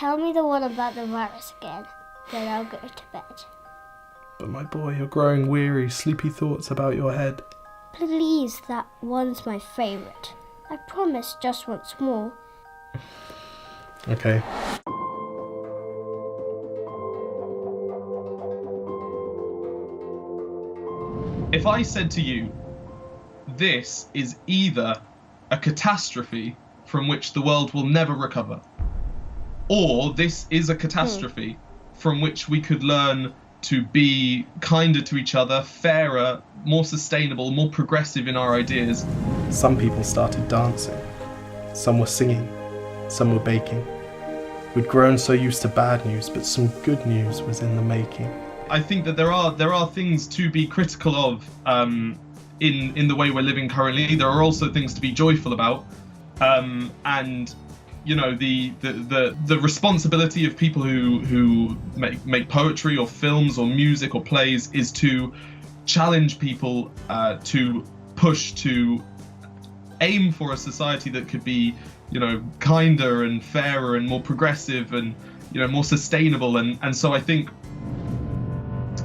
tell me the one about the virus again, then I'll go to bed. But my boy, you're growing weary, sleepy thoughts about your head. Please, that one's my favourite. I promise just once more. Okay. If I said to you, this is either a catastrophe from which the world will never recover, or this is a catastrophe from which we could learn to be kinder to each other, fairer, more sustainable, more progressive in our ideas. Some people started dancing. Some were singing. Some were baking. We'd grown so used to bad news, but some good news was in the making. I think that there are things to be critical of in the way we're living currently. There are also things to be joyful about, and you know, the responsibility of people who make poetry or films or music or plays is to challenge people to push, to aim for a society that could be, you know, kinder and fairer and more progressive and, you know, more sustainable. And so I think,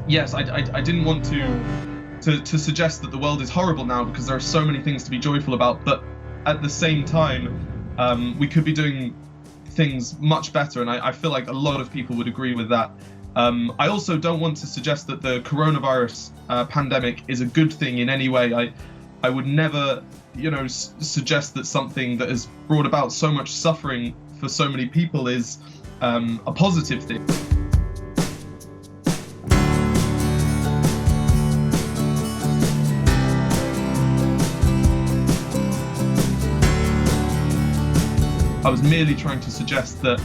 yes, I didn't want to suggest that the world is horrible now, because there are so many things to be joyful about, but at the same time, we could be doing things much better, and I feel like a lot of people would agree with that. I also don't want to suggest that the coronavirus pandemic is a good thing in any way. I would never, you know, suggest that something that has brought about so much suffering for so many people is a positive thing. I was merely trying to suggest that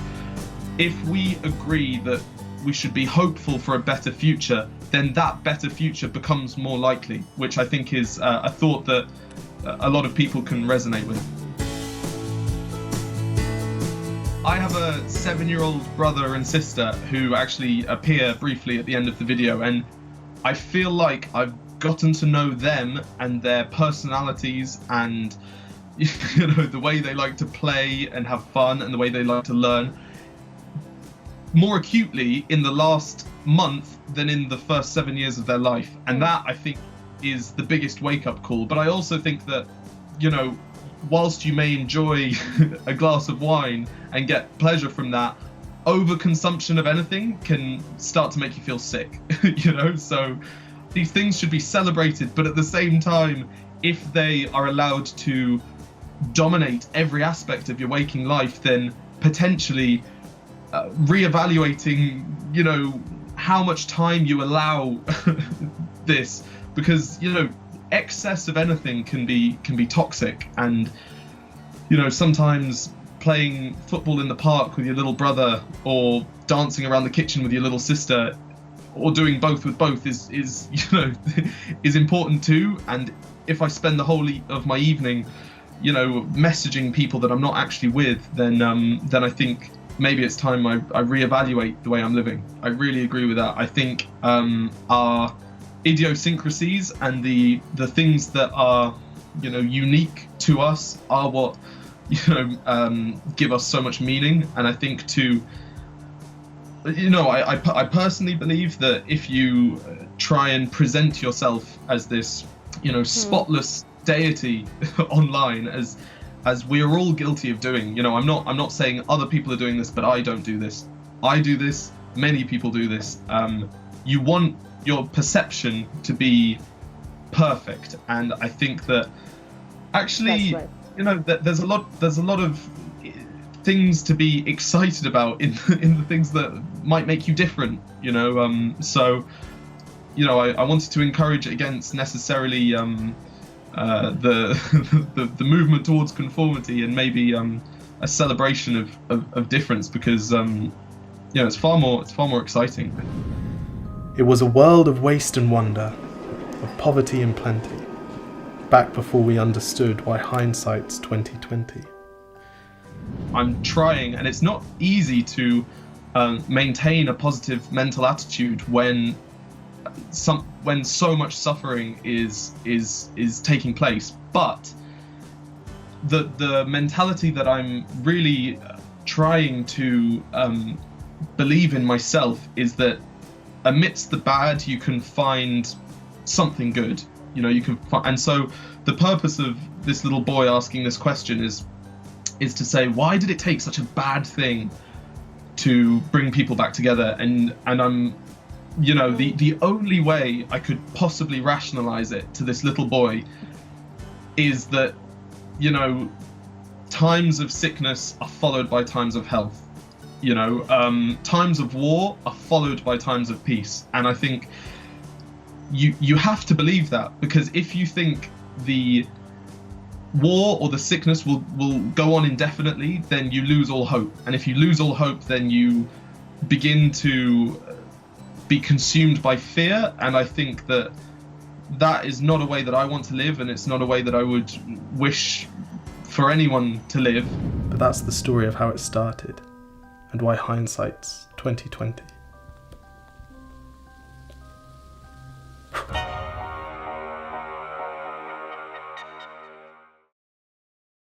if we agree that we should be hopeful for a better future, then that better future becomes more likely, which I think is a thought that a lot of people can resonate with. I have a 7-year-old brother and sister who actually appear briefly at the end of the video, and I feel like I've gotten to know them and their personalities and, you know, the way they like to play and have fun and the way they like to learn more acutely in the last month than in the first 7 years of their life. And that, I think, is the biggest wake-up call. But I also think that, you know, whilst you may enjoy a glass of wine and get pleasure from that, overconsumption of anything can start to make you feel sick, you know? So these things should be celebrated, but at the same time, if they are allowed to dominate every aspect of your waking life, then potentially reevaluating, you know, how much time you allow this, because, you know, excess of anything can be toxic. And, you know, sometimes playing football in the park with your little brother or dancing around the kitchen with your little sister, or doing both with both is you know, is important too. And if I spend the whole of my evening, you know, messaging people that I'm not actually with, then I think maybe it's time I reevaluate the way I'm living. I really agree with that. I think our idiosyncrasies and the things that are, you know, unique to us are what, you know, give us so much meaning. And I think to, you know, I personally believe that if you try and present yourself as this, you know, spotless deity online, as we are all guilty of doing, you know, I'm not saying other people are doing this, but I don't do this. I do this. Many people do this. You want your perception to be perfect, and I think that actually, right, you know, that there's a lot of things to be excited about in the things that might make you different, you know. So, you know, I wanted to encourage against necessarily the movement towards conformity, and maybe a celebration of difference, because you know, it's far more exciting. It was a world of waste and wonder, of poverty and plenty, back before we understood why hindsight's 2020. I'm trying, and it's not easy to maintain a positive mental attitude when so much suffering is taking place. But the mentality that I'm really trying to believe in myself is that amidst the bad you can find something good. You can find, and so the purpose of this little boy asking this question is to say, why did it take such a bad thing to bring people back together? And I'm, the only way I could possibly rationalize it to this little boy is that, times of sickness are followed by times of health. Times of war are followed by times of peace. And I think you have to believe that, because if you think the war or the sickness will go on indefinitely, then you lose all hope. And if you lose all hope, then you begin to be consumed by fear. And I think that is not a way that I want to live, and it's not a way that I would wish for anyone to live. But that's the story of how it started, and why hindsight's 2020.